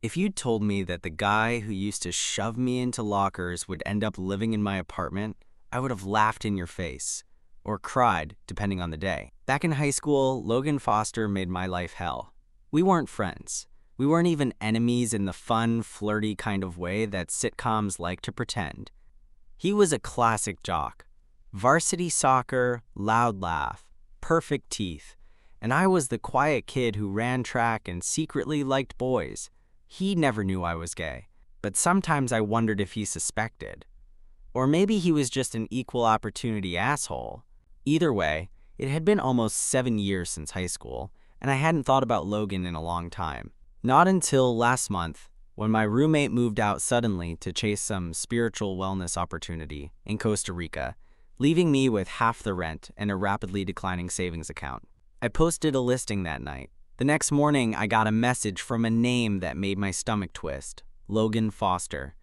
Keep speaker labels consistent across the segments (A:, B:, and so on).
A: If you'd told me that the guy who used to shove me into lockers would end up living in my apartment, I would have laughed in your face. Or cried, depending on the day. Back in high school, Logan Foster made my life hell. We weren't friends. We weren't even enemies in the fun, flirty kind of way that sitcoms like to pretend. He was a classic jock. Varsity soccer, loud laugh, perfect teeth. And I was the quiet kid who ran track and secretly liked boys. He never knew I was gay, but sometimes I wondered if he suspected. Or maybe he was just an equal opportunity asshole. Either way, it had been almost 7 years since high school, and I hadn't thought about Logan in a long time. Not until last month, when my roommate moved out suddenly to chase some spiritual wellness opportunity in Costa Rica, leaving me with half the rent and a rapidly declining savings account. I posted a listing that night. The next morning, I got a message from a name that made my stomach twist, Logan Foster.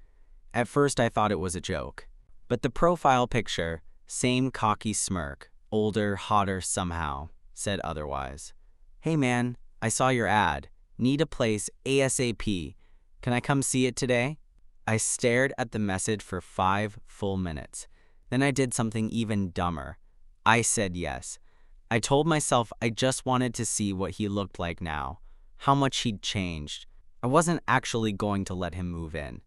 A: At first, I thought it was a joke. But the profile picture, same cocky smirk, older, hotter somehow, said otherwise. Hey man, I saw your ad. Need a place ASAP. Can I come see it today? I stared at the message for 5 full minutes. Then I did something even dumber. I said yes. I told myself I just wanted to see what he looked like now, how much he'd changed. I wasn't actually going to let him move in.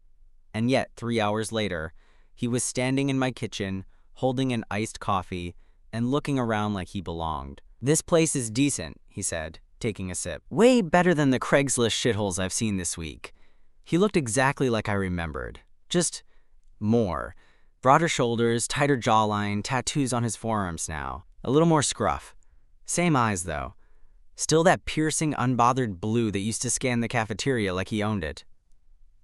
A: And yet, 3 hours later, he was standing in my kitchen, holding an iced coffee, and looking around like he belonged. This place is decent, he said, taking a sip. Way better than the Craigslist shitholes I've seen this week. He looked exactly like I remembered. Just more. Broader shoulders, tighter jawline, tattoos on his forearms now. A little more scruff. Same eyes, though. Still that piercing, unbothered blue that used to scan the cafeteria like he owned it.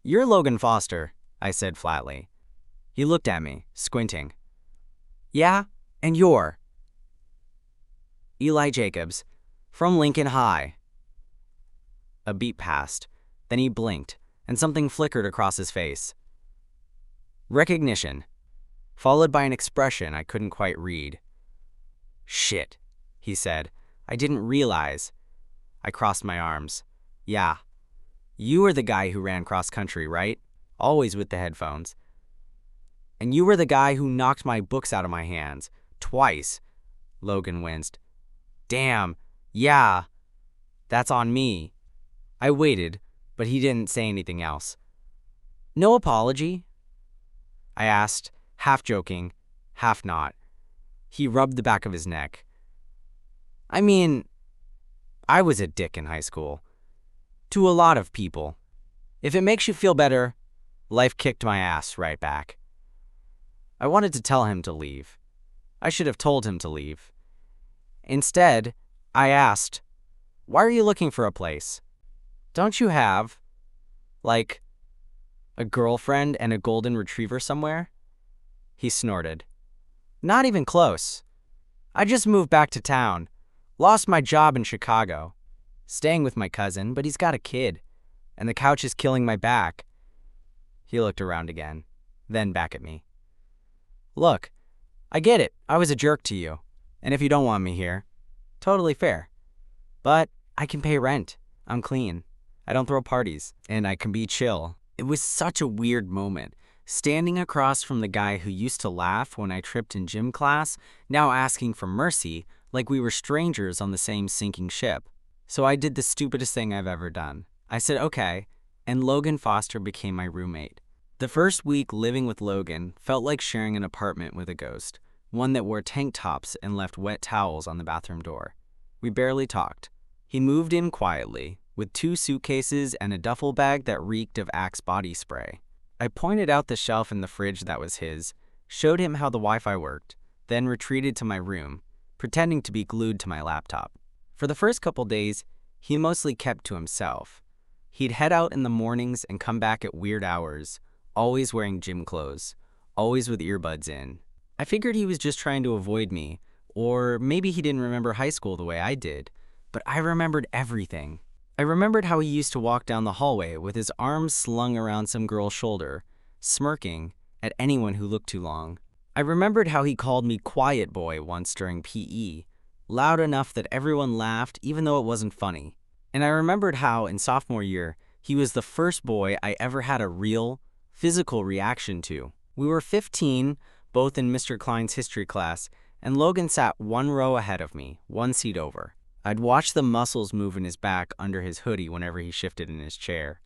A: You're Logan Foster, I said flatly. He looked at me, squinting. Yeah, and you're? Eli Jacobs, from Lincoln High. A beat passed, then he blinked, and something flickered across his face. Recognition, followed by an expression I couldn't quite read. Shit, he said. I didn't realize. I crossed my arms. Yeah. You were the guy who ran cross-country, right? Always with the headphones. And you were the guy who knocked my books out of my hands. Twice. Logan winced. Damn. Yeah. That's on me. I waited, but he didn't say anything else. No apology? I asked, half joking, half not. He rubbed the back of his neck. I mean, I was a dick in high school. To a lot of people. If it makes you feel better, life kicked my ass right back. I wanted to tell him to leave. I should have told him to leave. Instead, I asked, why are you looking for a place? Don't you have, like, a girlfriend and a golden retriever somewhere? He snorted. Not even close. I just moved back to town. Lost my job in Chicago. Staying with my cousin, but he's got a kid. And the couch is killing my back. He looked around again, then back at me. Look, I get it. I was a jerk to you. And if you don't want me here, totally fair. But I can pay rent. I'm clean. I don't throw parties. And I can be chill. It was such a weird moment. Standing across from the guy who used to laugh when I tripped in gym class, now asking for mercy like we were strangers on the same sinking ship. So I did the stupidest thing I've ever done. I said okay, and Logan Foster became my roommate. The first week living with Logan felt like sharing an apartment with a ghost, one that wore tank tops and left wet towels on the bathroom door. We barely talked. He moved in quietly, with 2 suitcases and a duffel bag that reeked of Axe body spray. I pointed out the shelf in the fridge that was his, showed him how the Wi-Fi worked, then retreated to my room, pretending to be glued to my laptop. For the first couple days, he mostly kept to himself. He'd head out in the mornings and come back at weird hours, always wearing gym clothes, always with earbuds in. I figured he was just trying to avoid me, or maybe he didn't remember high school the way I did, but I remembered everything. I remembered how he used to walk down the hallway with his arms slung around some girl's shoulder, smirking at anyone who looked too long. I remembered how he called me quiet boy once during PE, loud enough that everyone laughed even though it wasn't funny. And I remembered how, in sophomore year, He was the first boy I ever had a real, physical reaction to. We were 15, both in Mr. Klein's history class, and Logan sat one row ahead of me, one seat over. I'd watch the muscles move in his back under his hoodie whenever he shifted in his chair.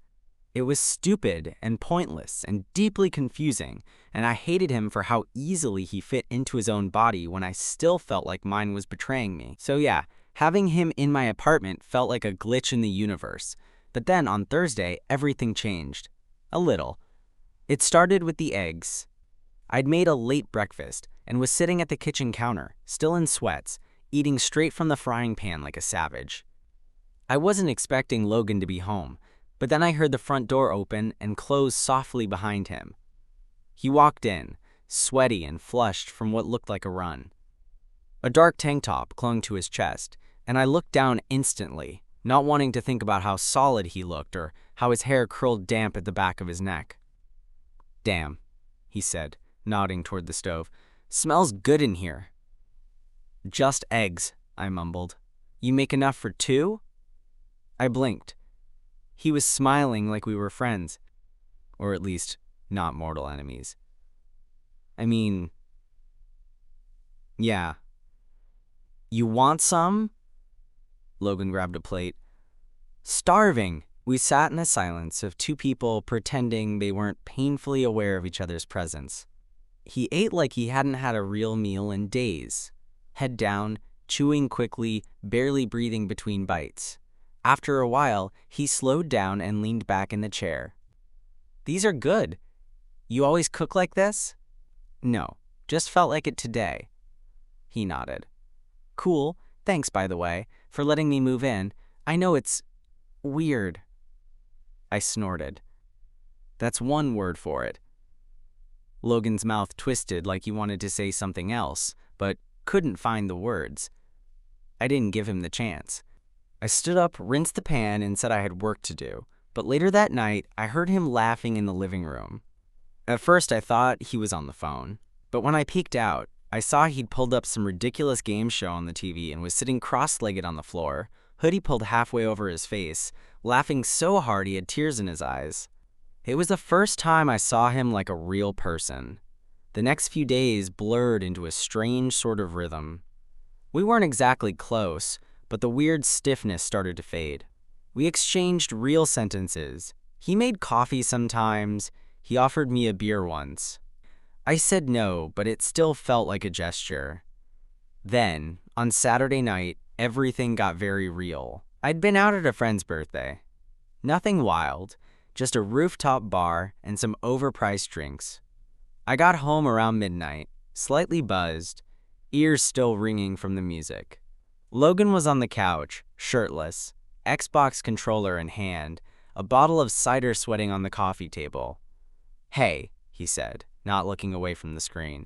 A: It was stupid and pointless and deeply confusing, and I hated him for how easily he fit into his own body when I still felt like mine was betraying me. So yeah, having him in my apartment felt like a glitch in the universe. But then on Thursday, everything changed. A little. It started with the eggs. I'd made a late breakfast and was sitting at the kitchen counter, still in sweats, eating straight from the frying pan like a savage. I wasn't expecting Logan to be home, but then I heard the front door open and close softly behind him. He walked in, sweaty and flushed from what looked like a run. A dark tank top clung to his chest, and I looked down instantly, not wanting to think about how solid he looked or how his hair curled damp at the back of his neck. "Damn," he said, nodding toward the stove. "Smells good in here." "Just eggs," I mumbled. "You make enough for 2?" I blinked. He was smiling like we were friends, or at least not mortal enemies. I mean, yeah. "You want some?" Logan grabbed a plate. "Starving." We sat in a silence of two people pretending they weren't painfully aware of each other's presence. He ate like he hadn't had a real meal in days, head down, chewing quickly, barely breathing between bites. After a while, he slowed down and leaned back in the chair. "These are good. You always cook like this?" "No, just felt like it today." He nodded. "Cool. Thanks, by the way, for letting me move in. I know it's weird." I snorted. "That's one word for it." Logan's mouth twisted like he wanted to say something else, but couldn't find the words. I didn't give him the chance. I stood up, rinsed the pan, and said I had work to do, but later that night, I heard him laughing in the living room. At first, I thought he was on the phone, but when I peeked out, I saw he'd pulled up some ridiculous game show on the TV and was sitting cross-legged on the floor, hoodie pulled halfway over his face, laughing so hard he had tears in his eyes. It was the first time I saw him like a real person. The next few days blurred into a strange sort of rhythm. We weren't exactly close, but the weird stiffness started to fade. We exchanged real sentences. He made coffee sometimes. He offered me a beer once. I said no, but it still felt like a gesture. Then, on Saturday night, everything got very real. I'd been out at a friend's birthday. Nothing wild, just a rooftop bar and some overpriced drinks. I got home around midnight, slightly buzzed, ears still ringing from the music. Logan was on the couch, shirtless, Xbox controller in hand, a bottle of cider sweating on the coffee table. "Hey," he said, not looking away from the screen.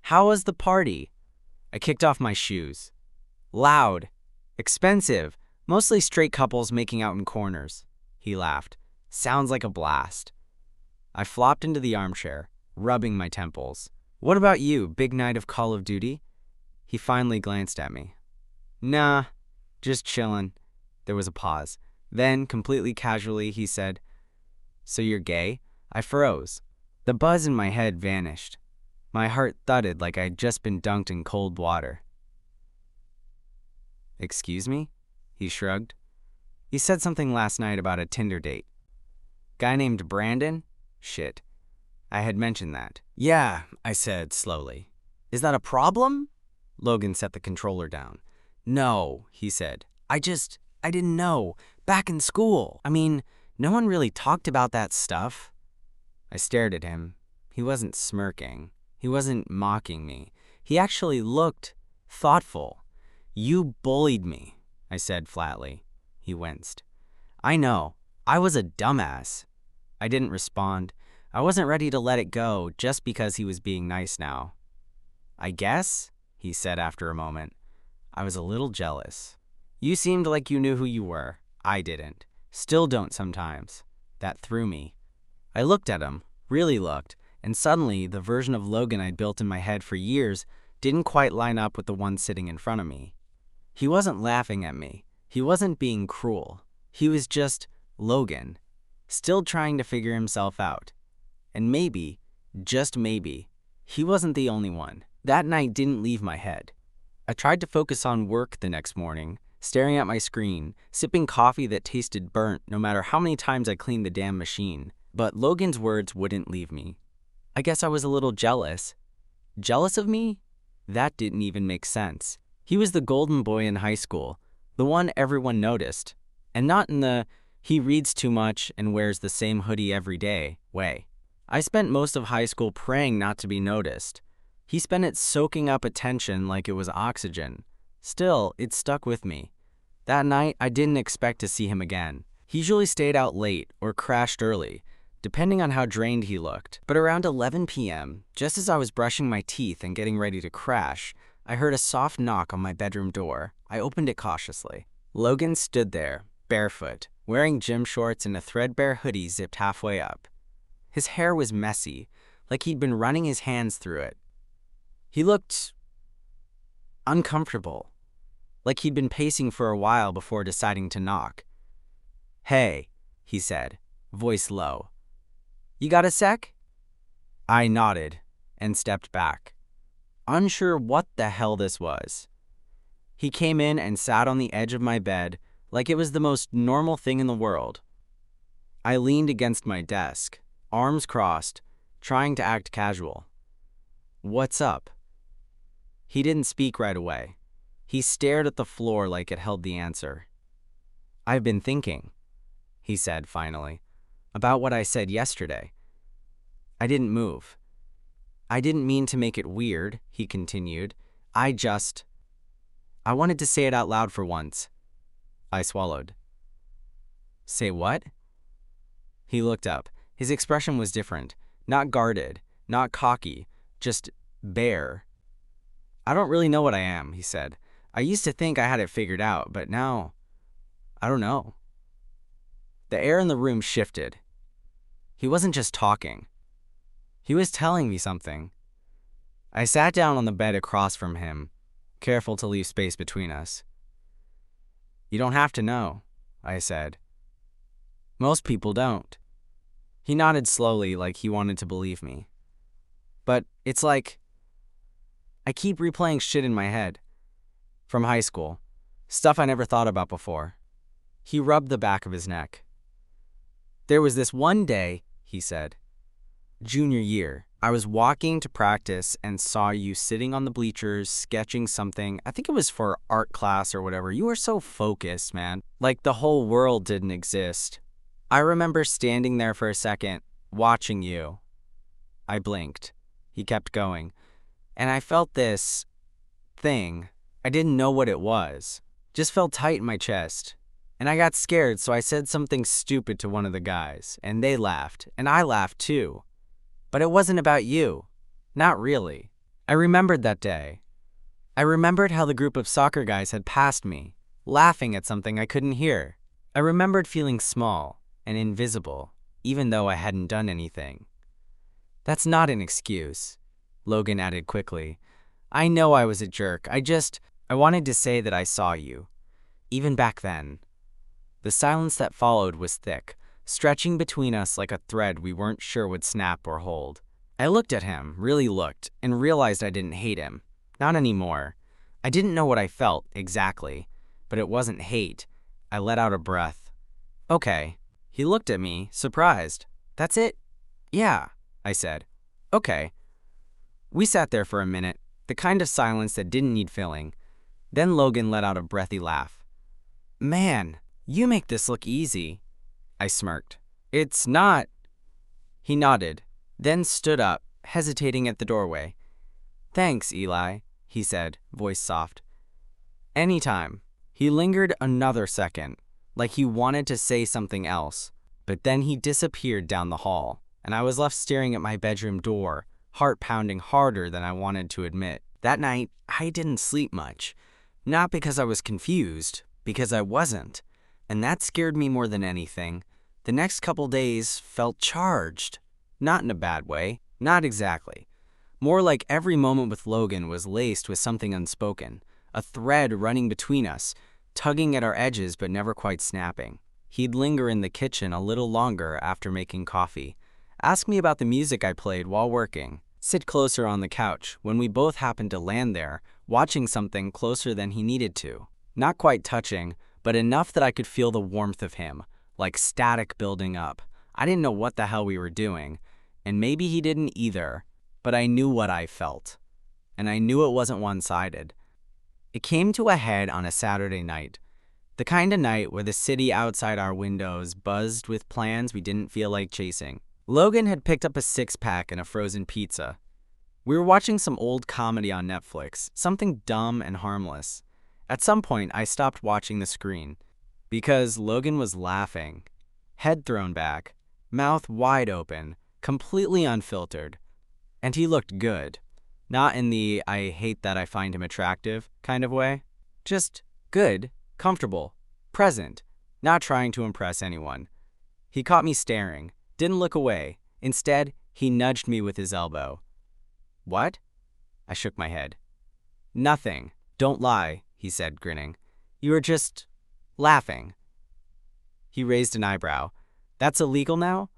A: "How was the party?" I kicked off my shoes. "Loud. Expensive. Mostly straight couples making out in corners." He laughed. "Sounds like a blast." I flopped into the armchair, rubbing my temples. "What about you? Big night of Call of Duty?" He finally glanced at me. "Nah, just chillin'." There was a pause. Then, completely casually, he said, "So you're gay?" I froze. The buzz in my head vanished. My heart thudded like I'd just been dunked in cold water. "Excuse me?" He shrugged. "You said something last night about a Tinder date." "Guy named Brandon?" Shit. I had mentioned that. "Yeah," I said slowly. "Is that a problem?" Logan set the controller down. "No," he said. I didn't know. Back in school. I mean, no one really talked about that stuff." I stared at him. He wasn't smirking. He wasn't mocking me. He actually looked thoughtful. "You bullied me," I said flatly. He winced. "I know. I was a dumbass." I didn't respond. I wasn't ready to let it go just because he was being nice now. "I guess," he said after a moment. I was a little jealous. "You seemed like you knew who you were. I didn't. Still don't sometimes." That threw me. I looked at him, really looked, and suddenly the version of Logan I'd built in my head for years didn't quite line up with the one sitting in front of me. He wasn't laughing at me. He wasn't being cruel. He was just Logan. still trying to figure himself out. And maybe, just maybe, he wasn't the only one. That night didn't leave my head. I tried to focus on work the next morning, staring at my screen, sipping coffee that tasted burnt no matter how many times I cleaned the damn machine. But Logan's words wouldn't leave me. I guess I was a little jealous. Jealous of me? That didn't even make sense. He was the golden boy in high school, the one everyone noticed, and not in the he reads too much and wears the same hoodie every day way. I spent most of high school praying not to be noticed. He spent it soaking up attention like it was oxygen. Still, it stuck with me. That night, I didn't expect to see him again. He usually stayed out late or crashed early, depending on how drained he looked. But around 11 p.m., just as I was brushing my teeth and getting ready to crash, I heard a soft knock on my bedroom door. I opened it cautiously. Logan stood there, barefoot, wearing gym shorts and a threadbare hoodie zipped halfway up. His hair was messy, like he'd been running his hands through it. He looked uncomfortable, like he'd been pacing for a while before deciding to knock. "Hey," he said, voice low. "You got a sec?" I nodded and stepped back, unsure what the hell this was. He came in and sat on the edge of my bed like it was the most normal thing in the world. I leaned against my desk, arms crossed, trying to act casual. "What's up?" He didn't speak right away. He stared at the floor like it held the answer. "I've been thinking," he said finally, "about what I said yesterday." I didn't move. "I didn't mean to make it weird," he continued. I wanted to say it out loud for once." I swallowed. "Say what?" He looked up. His expression was different. Not guarded, not cocky, just bare. "I don't really know what I am," he said. "I used to think I had it figured out, but now, I don't know." The air in the room shifted. He wasn't just talking. He was telling me something. I sat down on the bed across from him, careful to leave space between us. "You don't have to know," I said. "Most people don't." He nodded slowly like he wanted to believe me. "But it's like I keep replaying shit in my head. From high school. Stuff I never thought about before." He rubbed the back of his neck. "There was this one day," he said. "Junior year. I was walking to practice and saw you sitting on the bleachers sketching something. I think it was for art class or whatever. You were so focused, man. Like the whole world didn't exist. I remember standing there for a second, watching you." I blinked. He kept going. "And I felt this thing. I didn't know what it was. Just felt tight in my chest. And I got scared, so I said something stupid to one of the guys. And they laughed. And I laughed too. But it wasn't about you. Not really." I remembered that day. I remembered how the group of soccer guys had passed me, laughing at something I couldn't hear. I remembered feeling small and invisible, even though I hadn't done anything. "That's not an excuse," Logan added quickly. "I know I was a jerk. I wanted to say that I saw you. Even back then." The silence that followed was thick, stretching between us like a thread we weren't sure would snap or hold. I looked at him, really looked, and realized I didn't hate him. Not anymore. I didn't know what I felt, exactly, but it wasn't hate. I let out a breath. "Okay." He looked at me, surprised. "That's it?" "Yeah," I said. "Okay." We sat there for a minute, the kind of silence that didn't need filling. Then Logan let out a breathy laugh. "Man, you make this look easy." I smirked. "It's not." He nodded, then stood up, hesitating at the doorway. "Thanks, Eli," he said, voice soft. "Anytime." He lingered another second, like he wanted to say something else, but then he disappeared down the hall, and I was left staring at my bedroom door, heart pounding harder than I wanted to admit. That night, I didn't sleep much. Not because I was confused, because I wasn't. And that scared me more than anything. The next couple days felt charged. Not in a bad way, not exactly. More like every moment with Logan was laced with something unspoken, a thread running between us, tugging at our edges but never quite snapping. He'd linger in the kitchen a little longer after making coffee, ask me about the music I played while working, sit closer on the couch when we both happened to land there, watching something closer than he needed to. Not quite touching, but enough that I could feel the warmth of him, like static building up. I didn't know what the hell we were doing, and maybe he didn't either, but I knew what I felt. And I knew it wasn't one-sided. It came to a head on a Saturday night. The kind of night where the city outside our windows buzzed with plans we didn't feel like chasing. Logan had picked up a six-pack and a frozen pizza. We were watching some old comedy on Netflix, something dumb and harmless. At some point, I stopped watching the screen because Logan was laughing, head thrown back, mouth wide open, completely unfiltered. And he looked good. Not in the "I hate that I find him attractive" kind of way. Just good, comfortable, present, not trying to impress anyone. He caught me staring, didn't look away. Instead, he nudged me with his elbow. "What?" I shook my head. "Nothing. Don't lie," he said, grinning. "You were just laughing." He raised an eyebrow. "That's illegal now?"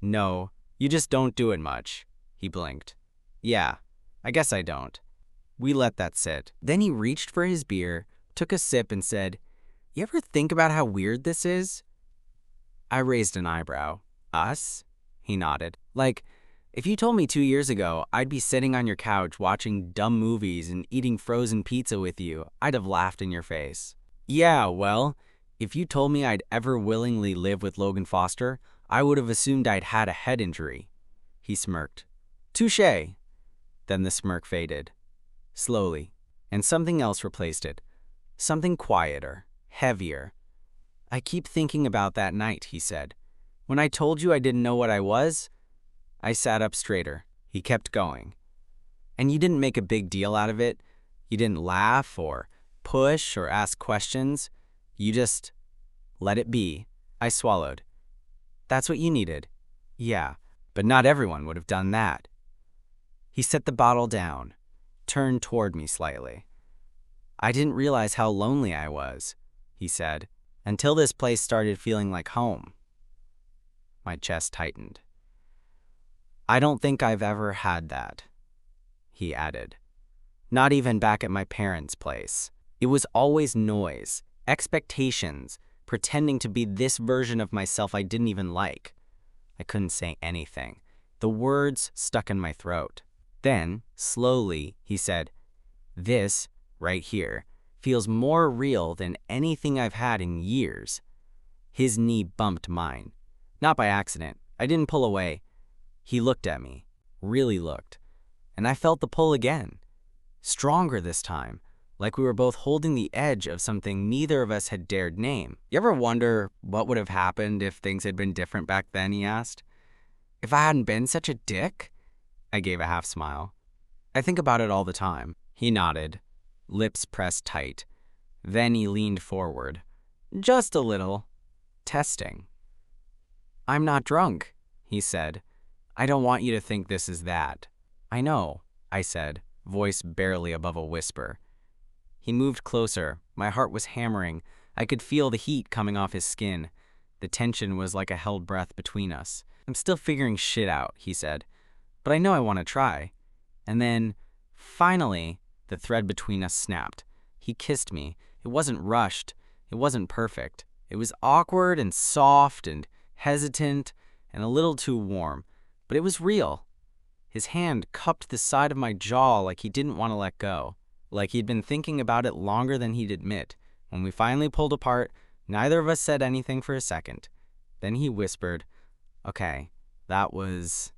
A: "No, you just don't do it much." He blinked. "Yeah, I guess I don't." We let that sit. Then he reached for his beer, took a sip, and said, "You ever think about how weird this is?" I raised an eyebrow. "Us?" He nodded. "Like, if you told me 2 years ago I'd be sitting on your couch watching dumb movies and eating frozen pizza with you, I'd have laughed in your face." "Yeah, well, if you told me I'd ever willingly live with Logan Foster, I would have assumed I'd had a head injury." He smirked. "Touché." Then the smirk faded, slowly, and something else replaced it. Something quieter, heavier. "I keep thinking about that night," he said. "When I told you I didn't know what I was." I sat up straighter. He kept going. "And you didn't make a big deal out of it. You didn't laugh or push or ask questions. You just let it be." I swallowed. "That's what you needed." "Yeah, but not everyone would have done that." He set the bottle down, turned toward me slightly. "I didn't realize how lonely I was," he said, "until this place started feeling like home." My chest tightened. "I don't think I've ever had that," he added. "Not even back at my parents' place. It was always noise, expectations, pretending to be this version of myself I didn't even like." I couldn't say anything. The words stuck in my throat. Then, slowly, he said, "This, right here, feels more real than anything I've had in years." His knee bumped mine. Not by accident. I didn't pull away. He looked at me, really looked, and I felt the pull again. Stronger this time, like we were both holding the edge of something neither of us had dared name. "You ever wonder what would have happened if things had been different back then?" he asked. "If I hadn't been such a dick?" I gave a half smile. "I think about it all the time." He nodded, lips pressed tight. Then he leaned forward. "Just a little. Testing." "I'm not drunk," he said. "I don't want you to think this is that." "I know," I said, voice barely above a whisper. He moved closer. My heart was hammering. I could feel the heat coming off his skin. The tension was like a held breath between us. "I'm still figuring shit out," he said, "but I know I want to try." And then, finally, the thread between us snapped. He kissed me. It wasn't rushed. It wasn't perfect. It was awkward and soft and hesitant and a little too warm, but it was real. His hand cupped the side of my jaw like he didn't want to let go, like he'd been thinking about it longer than he'd admit. When we finally pulled apart, neither of us said anything for a second. Then he whispered, "Okay, that was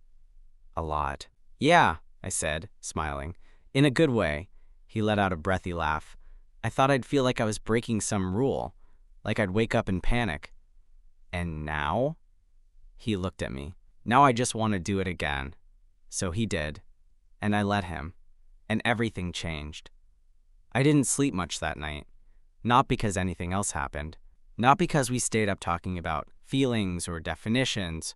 A: a lot." "Yeah," I said, smiling. "In a good way." He let out a breathy laugh. "I thought I'd feel like I was breaking some rule, like I'd wake up in panic." "And now?" He looked at me. "Now I just want to do it again." So he did, and I let him, and everything changed. I didn't sleep much that night, not because anything else happened, not because we stayed up talking about feelings or definitions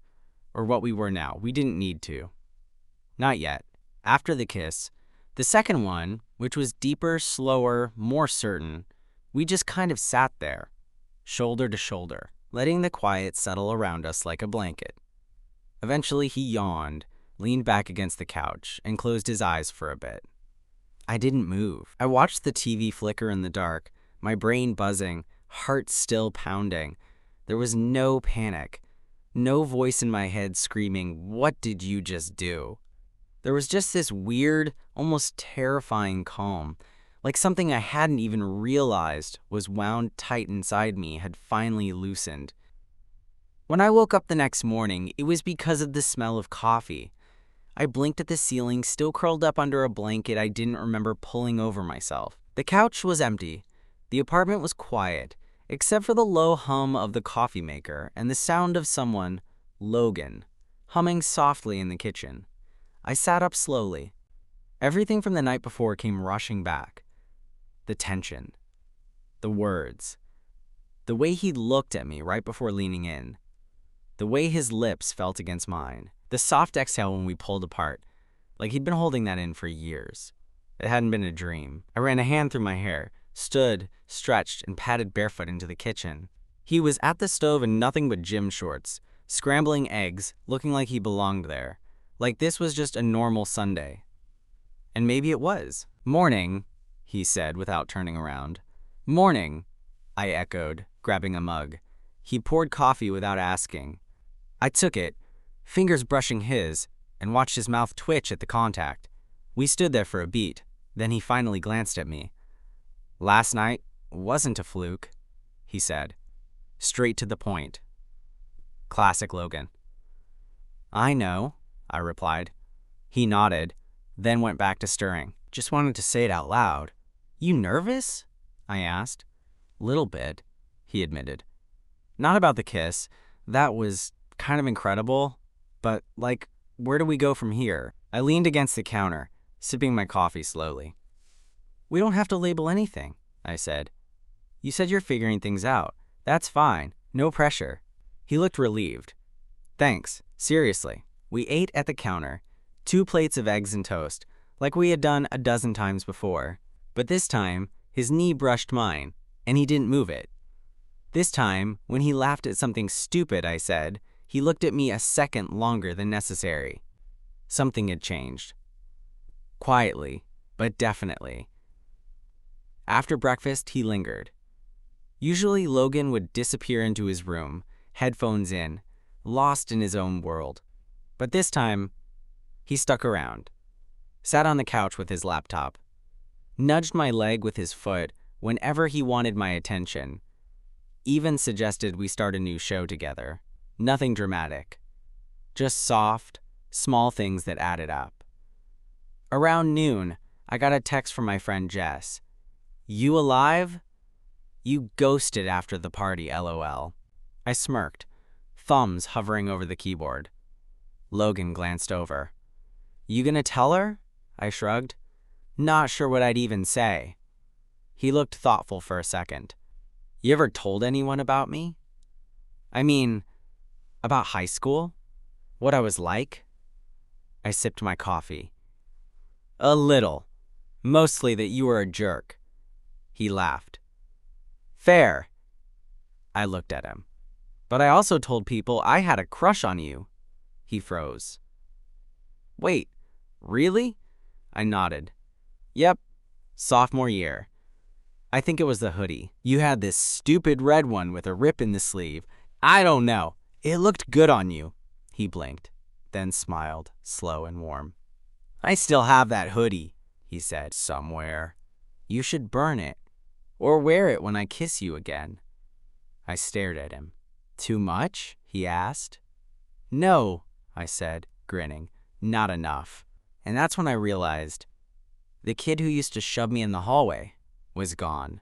A: or what we were now. We didn't need to. Not yet. After the kiss, the second one, which was deeper, slower, more certain, we just kind of sat there, shoulder to shoulder, letting the quiet settle around us like a blanket. Eventually, he yawned, leaned back against the couch, and closed his eyes for a bit. I didn't move. I watched the TV flicker in the dark, my brain buzzing, heart still pounding. There was no panic, no voice in my head screaming, "What did you just do?" There was just this weird, almost terrifying calm, like something I hadn't even realized was wound tight inside me had finally loosened. When I woke up the next morning, it was because of the smell of coffee. I blinked at the ceiling, still curled up under a blanket I didn't remember pulling over myself. The couch was empty. The apartment was quiet, except for the low hum of the coffee maker and the sound of someone, Logan, humming softly in the kitchen. I sat up slowly. Everything from the night before came rushing back. The tension, the words, the way he looked at me right before leaning in, the way his lips felt against mine, the soft exhale when we pulled apart, like he'd been holding that in for years. It hadn't been a dream. I ran a hand through my hair, stood, stretched, and padded barefoot into the kitchen. He was at the stove in nothing but gym shorts, scrambling eggs, looking like he belonged there, like this was just a normal Sunday. And maybe it was. "Morning," he said without turning around. "Morning," I echoed, grabbing a mug. He poured coffee without asking. I took it, fingers brushing his, and watched his mouth twitch at the contact. We stood there for a beat, then he finally glanced at me. "Last night wasn't a fluke," he said, straight to the point. Classic Logan. "I know," I replied. He nodded, then went back to stirring. "Just wanted to say it out loud." "You nervous?" I asked. "Little bit," he admitted. "Not about the kiss. That was kind of incredible. But, like, where do we go from here?" I leaned against the counter, sipping my coffee slowly. "We don't have to label anything," I said. "You said you're figuring things out. That's fine. No pressure." He looked relieved. "Thanks. Seriously." We ate at the counter, 2 plates of eggs and toast, like we had done a dozen times before. But this time, his knee brushed mine, and he didn't move it. This time, when he laughed at something stupid I said, he looked at me a second longer than necessary. Something had changed. Quietly, but definitely. After breakfast, he lingered. Usually, Logan would disappear into his room, headphones in, lost in his own world. But this time, he stuck around, sat on the couch with his laptop, nudged my leg with his foot whenever he wanted my attention, even suggested we start a new show together. Nothing dramatic, just soft, small things that added up. Around noon, I got a text from my friend Jess. "You alive? You ghosted after the party, LOL." I smirked, thumbs hovering over the keyboard. Logan glanced over. "You gonna tell her?" I shrugged. Not sure what I'd even say. He looked thoughtful for a second. "You ever told anyone about me? I mean, about high school? What I was like?" I sipped my coffee. "A little. Mostly that you were a jerk." He laughed. "Fair." I looked at him. "But I also told people I had a crush on you." He froze. "Wait, really?" I nodded. "Yep, sophomore year. I think it was the hoodie. You had this stupid red one with a rip in the sleeve. I don't know. It looked good on you." He blinked, then smiled, slow and warm. "I still have that hoodie," he said, "somewhere. You should burn it, or wear it when I kiss you again." I stared at him. "Too much?" he asked. "No," I said, grinning. "Not enough." And that's when I realized the kid who used to shove me in the hallway was gone.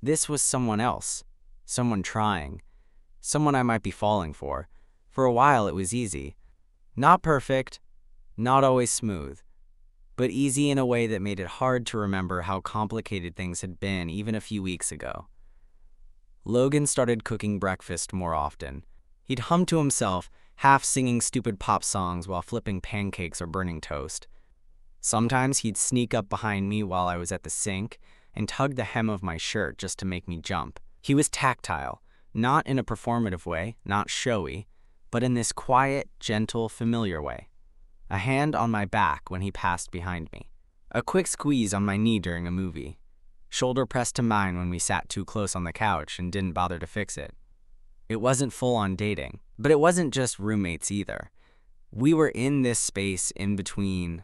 A: This was someone else, someone trying, someone I might be falling for. For a while it was easy. Not perfect, not always smooth, but easy in a way that made it hard to remember how complicated things had been even a few weeks ago. Logan started cooking breakfast more often. He'd hum to himself, half singing stupid pop songs while flipping pancakes or burning toast. Sometimes he'd sneak up behind me while I was at the sink and tug the hem of my shirt just to make me jump. He was tactile, Not in a performative way, not showy, but in this quiet, gentle, familiar way. A hand on my back when he passed behind me. A quick squeeze on my knee during a movie. Shoulder pressed to mine when we sat too close on the couch and didn't bother to fix it. It wasn't full-on dating, but it wasn't just roommates either. We were in this space in between.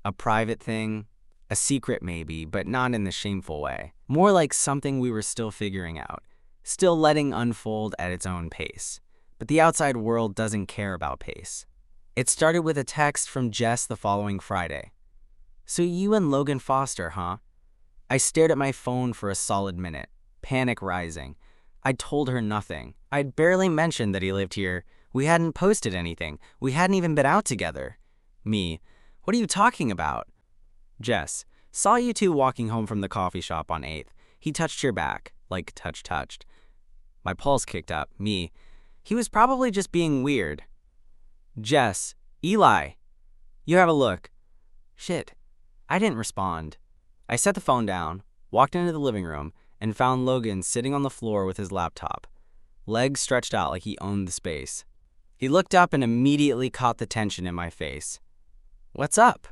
A: A private thing, a secret maybe, but not in the shameful way. More like something we were still figuring out, still letting unfold at its own pace. But the outside world doesn't care about pace. It started with a text from Jess the following Friday. "So you and Logan Foster, huh?" I stared at my phone for a solid minute, panic rising. I'd told her nothing. I'd barely mentioned that he lived here. We hadn't posted anything. We hadn't even been out together. Me, "What are you talking about?" Jess, "Saw you two walking home from the coffee shop on 8th. He touched your back, like touched. My pulse kicked up. Me, "He was probably just being weird." Jess, "Eli, you have a look." Shit. I didn't respond. I set the phone down, walked into the living room, and found Logan sitting on the floor with his laptop, legs stretched out like he owned the space. He looked up and immediately caught the tension in my face. "What's up?"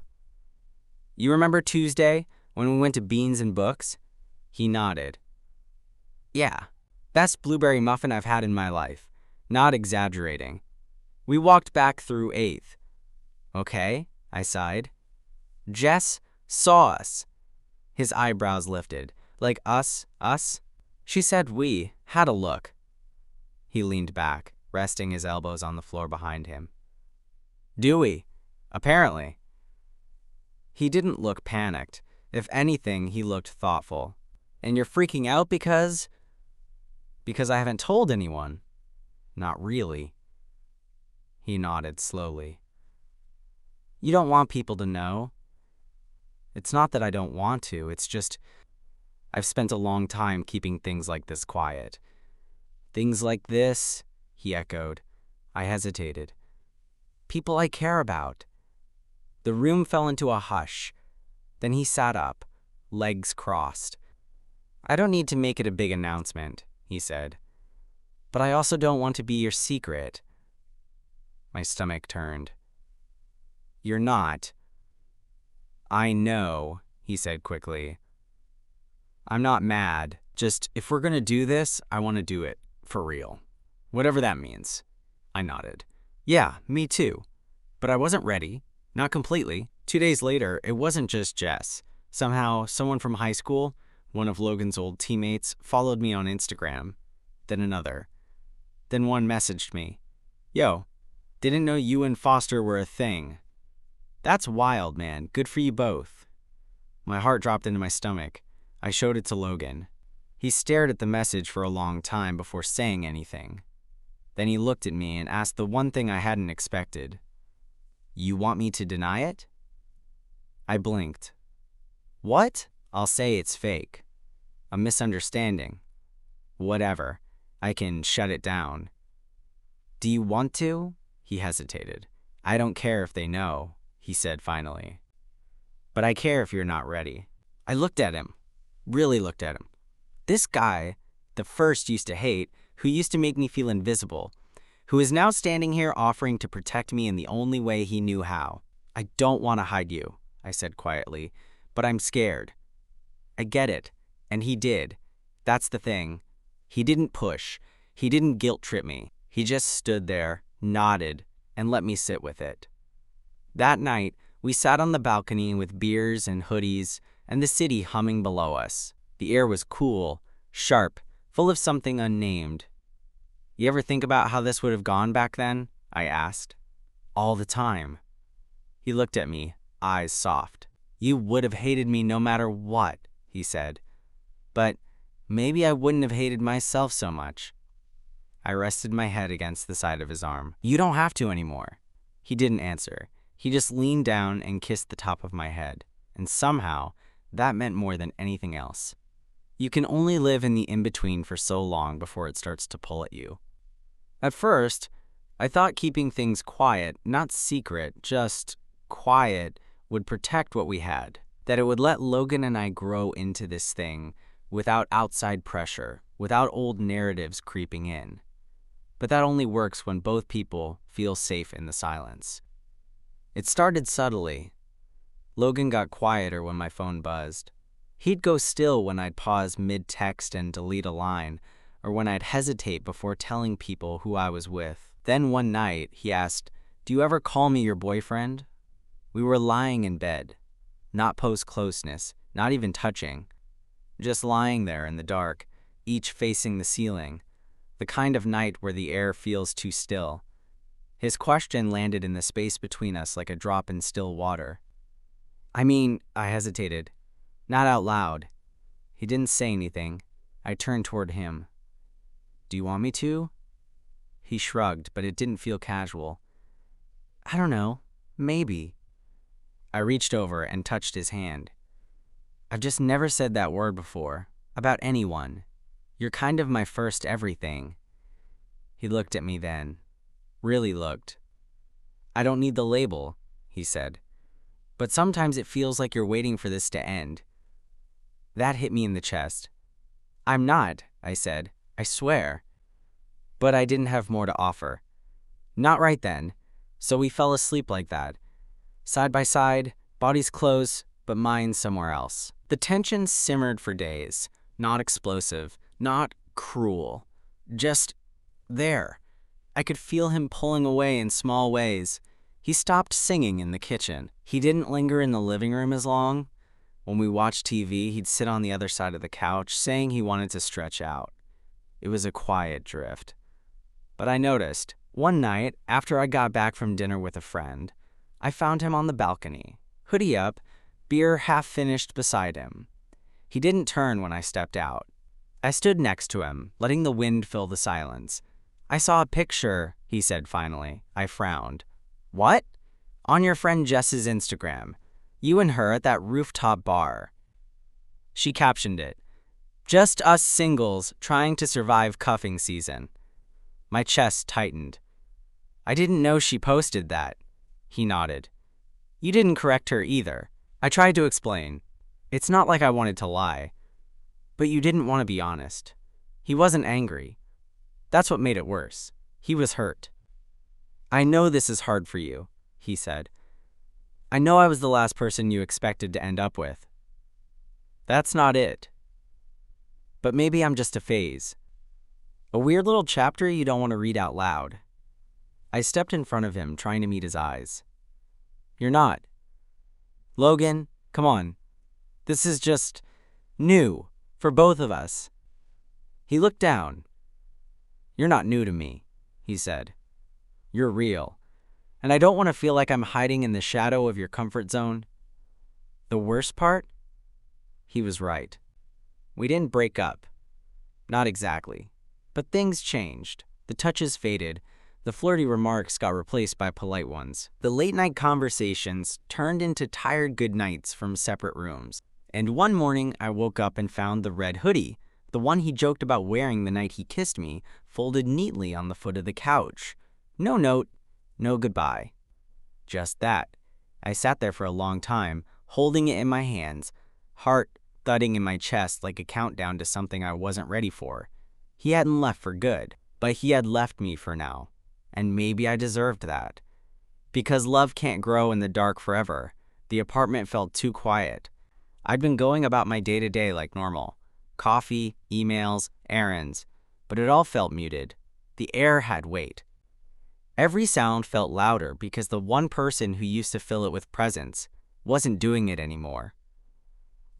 A: "You remember Tuesday when we went to Beans and Books?" He nodded. "Yeah, best blueberry muffin I've had in my life. Not exaggerating. We walked back through 8th. "Okay," I sighed. "Jess saw us." His eyebrows lifted. "Like us? She said we had a look." He leaned back, resting his elbows on the floor behind him. "Do we? Apparently." He didn't look panicked. If anything, he looked thoughtful. "And you're freaking out because I haven't told anyone?" "Not really." He nodded slowly. "You don't want people to know?" "It's not that I don't want to, it's just I've spent a long time keeping things like this quiet." "Things like this?" he echoed. I hesitated. "People I care about." The room fell into a hush. Then he sat up, legs crossed. "I don't need to make it a big announcement," he said. "But I also don't want to be your secret." My stomach turned. "You're not." "I know," he said quickly. "I'm not mad. Just, if we're gonna do this, I want to do it for real. Whatever that means." I nodded. "Yeah, me too." But I wasn't ready. Not completely. 2 days later, it wasn't just Jess. Somehow, someone from high school, one of Logan's old teammates, followed me on Instagram. Then another. Then one messaged me. "Yo, didn't know you and Foster were a thing." "That's wild, man. Good for you both." My heart dropped into my stomach. I showed it to Logan. He stared at the message for a long time before saying anything. Then he looked at me and asked the one thing I hadn't expected. "You want me to deny it?" I blinked. "What?" "I'll say it's fake. A misunderstanding. Whatever. I can shut it down." "Do you want to?" He hesitated. "I don't care if they know," he said finally. "But I care if you're not ready." I looked at him. Really looked at him. This guy, the first used to hate, who used to make me feel invisible, who is now standing here offering to protect me in the only way he knew how. "I don't want to hide you," I said quietly, "but I'm scared." I get it, and he did. That's the thing. He didn't push. He didn't guilt trip me. He just stood there, nodded, and let me sit with it. That night, we sat on the balcony with beers and hoodies and the city humming below us. The air was cool, sharp, full of something unnamed. "You ever think about how this would have gone back then?" I asked. "All the time." He looked at me, eyes soft. "You would have hated me no matter what," he said. "But maybe I wouldn't have hated myself so much." I rested my head against the side of his arm. "You don't have to anymore." He didn't answer. He just leaned down and kissed the top of my head. And somehow, that meant more than anything else. You can only live in the in-between for so long before it starts to pull at you. At first, I thought keeping things quiet, not secret, just quiet, would protect what we had. That it would let Logan and I grow into this thing, without outside pressure, without old narratives creeping in. But that only works when both people feel safe in the silence. It started subtly. Logan got quieter when my phone buzzed. He'd go still when I'd pause mid-text and delete a line, or when I'd hesitate before telling people who I was with. Then one night, he asked, "Do you ever call me your boyfriend?" We were lying in bed. Not post-closeness, not even touching. Just lying there in the dark, each facing the ceiling. The kind of night where the air feels too still. His question landed in the space between us like a drop in still water. I hesitated. Not out loud. He didn't say anything. I turned toward him. "Do you want me to?" He shrugged, but it didn't feel casual. "I don't know. Maybe." I reached over and touched his hand. "I've just never said that word before. About anyone. You're kind of my first everything." He looked at me then. Really looked. "I don't need the label," he said. "But sometimes it feels like you're waiting for this to end." That hit me in the chest. "I'm not," I said. "I swear." But I didn't have more to offer. Not right then. So we fell asleep like that. Side by side, bodies close, but minds somewhere else. The tension simmered for days. Not explosive, not cruel. Just there. I could feel him pulling away in small ways. He stopped singing in the kitchen. He didn't linger in the living room as long. When we watched TV, he'd sit on the other side of the couch, saying he wanted to stretch out. It was a quiet drift. But I noticed, one night, after I got back from dinner with a friend, I found him on the balcony, hoodie up, beer half finished beside him. He didn't turn when I stepped out. I stood next to him, letting the wind fill the silence. "I saw a picture," he said finally. I frowned. "What?" "On your friend Jess's Instagram. You and her at that rooftop bar." She captioned it, "Just us singles trying to survive cuffing season." My chest tightened. "I didn't know she posted that." He nodded. "You didn't correct her either." I tried to explain. "It's not like I wanted to lie. But you didn't want to be honest." He wasn't angry. That's what made it worse. He was hurt. "I know this is hard for you," he said. "I know I was the last person you expected to end up with. That's not it. But maybe I'm just a phase. A weird little chapter you don't want to read out loud." I stepped in front of him, trying to meet his eyes. "You're not. Logan, come on. This is just new for both of us." He looked down. "You're not new to me," he said. "You're real. And I don't want to feel like I'm hiding in the shadow of your comfort zone." The worst part? He was right. We didn't break up. Not exactly. But things changed. The touches faded. The flirty remarks got replaced by polite ones. The late-night conversations turned into tired goodnights from separate rooms. And one morning, I woke up and found the red hoodie, the one he joked about wearing the night he kissed me, folded neatly on the foot of the couch. No note, no goodbye. Just that. I sat there for a long time, holding it in my hands, heart thudding in my chest like a countdown to something I wasn't ready for. He hadn't left for good, but he had left me for now. And maybe I deserved that. Because love can't grow in the dark forever, the apartment felt too quiet. I'd been going about my day-to-day like normal. Coffee, emails, errands. But it all felt muted. The air had weight. Every sound felt louder because the one person who used to fill it with presence wasn't doing it anymore.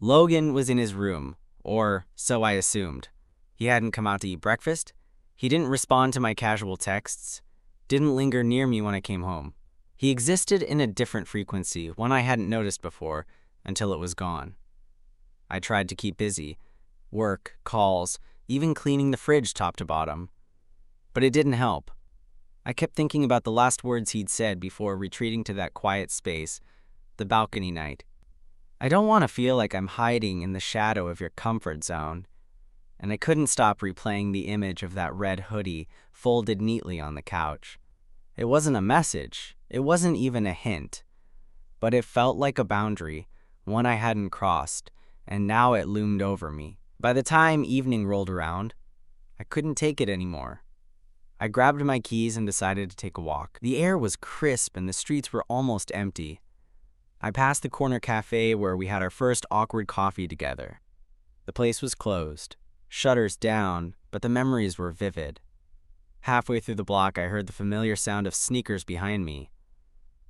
A: Logan was in his room, or so I assumed. He hadn't come out to eat breakfast. He didn't respond to my casual texts. Didn't linger near me when I came home. He existed in a different frequency, one I hadn't noticed before, until it was gone. I tried to keep busy. Work, calls, even cleaning the fridge top to bottom. But it didn't help. I kept thinking about the last words he'd said before retreating to that quiet space, the balcony night. "I don't want to feel like I'm hiding in the shadow of your comfort zone." And I couldn't stop replaying the image of that red hoodie folded neatly on the couch. It wasn't a message. It wasn't even a hint. But it felt like a boundary, one I hadn't crossed, and now it loomed over me. By the time evening rolled around, I couldn't take it anymore. I grabbed my keys and decided to take a walk. The air was crisp and the streets were almost empty. I passed the corner cafe where we had our first awkward coffee together. The place was closed, shutters down, but the memories were vivid. Halfway through the block, I heard the familiar sound of sneakers behind me.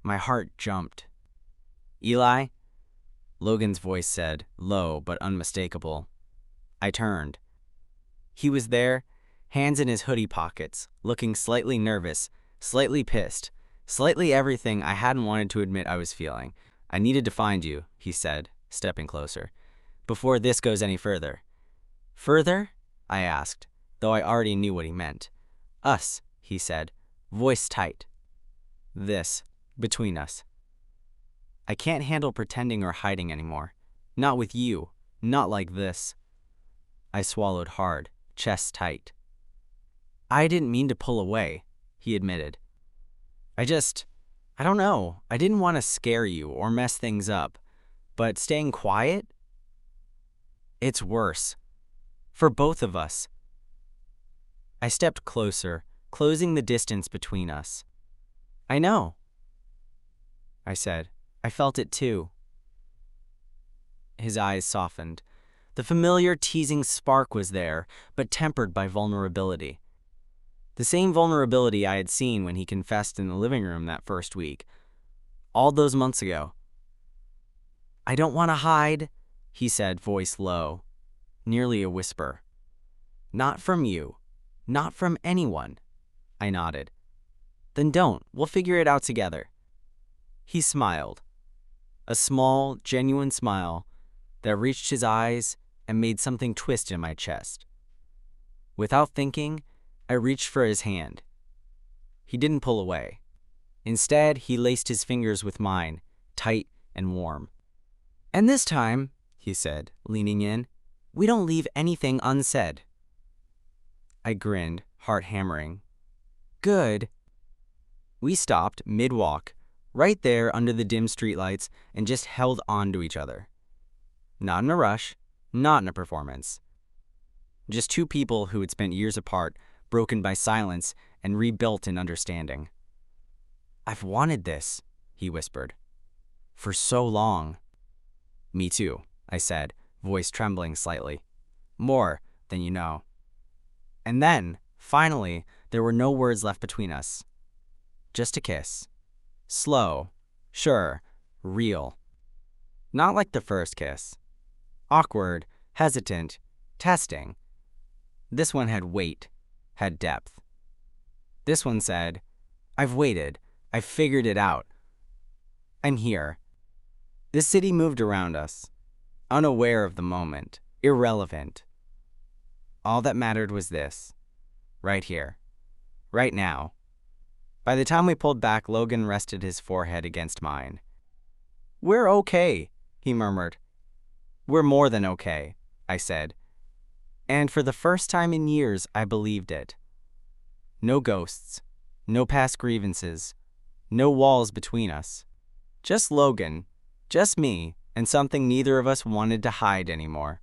A: My heart jumped. "Eli?" Logan's voice said, low but unmistakable. I turned. He was there, hands in his hoodie pockets, looking slightly nervous, slightly pissed, slightly everything I hadn't wanted to admit I was feeling. "I needed to find you," he said, stepping closer, "before this goes any further." "Further?" I asked, though I already knew what he meant. "Us," he said, voice tight. "This, between us. I can't handle pretending or hiding anymore. Not with you, not like this." I swallowed hard, chest tight. "I didn't mean to pull away," he admitted. I don't know. I didn't want to scare you or mess things up. But staying quiet? It's worse. For both of us." I stepped closer, closing the distance between us. "I know," I said. "I felt it too." His eyes softened. The familiar teasing spark was there, but tempered by vulnerability. The same vulnerability I had seen when he confessed in the living room that first week. All those months ago. "I don't want to hide," he said, voice low, nearly a whisper. "Not from you. Not from anyone." I nodded. "Then don't. We'll figure it out together." He smiled. A small, genuine smile that reached his eyes and made something twist in my chest. Without thinking, I reached for his hand. He didn't pull away. Instead, he laced his fingers with mine, tight and warm. "And this time," he said, leaning in, "we don't leave anything unsaid." I grinned, heart hammering. "Good." We stopped mid-walk, right there under the dim streetlights, and just held on to each other. Not in a rush, not in a performance. Just two people who had spent years apart, broken by silence and rebuilt in understanding. "I've wanted this," he whispered. "For so long." "Me too," I said, voice trembling slightly. "More than you know." And then, finally, there were no words left between us. Just a kiss. Slow, sure, real. Not like the first kiss. Awkward, hesitant, testing. This one had weight, had depth. This one said, "I've waited. I've figured it out. I'm here." The city moved around us, unaware of the moment, irrelevant. All that mattered was this, right here, right now. By the time we pulled back, Logan rested his forehead against mine. "We're okay," he murmured. "We're more than okay," I said. And for the first time in years, I believed it. No ghosts, no past grievances, no walls between us. Just Logan, just me, and something neither of us wanted to hide anymore.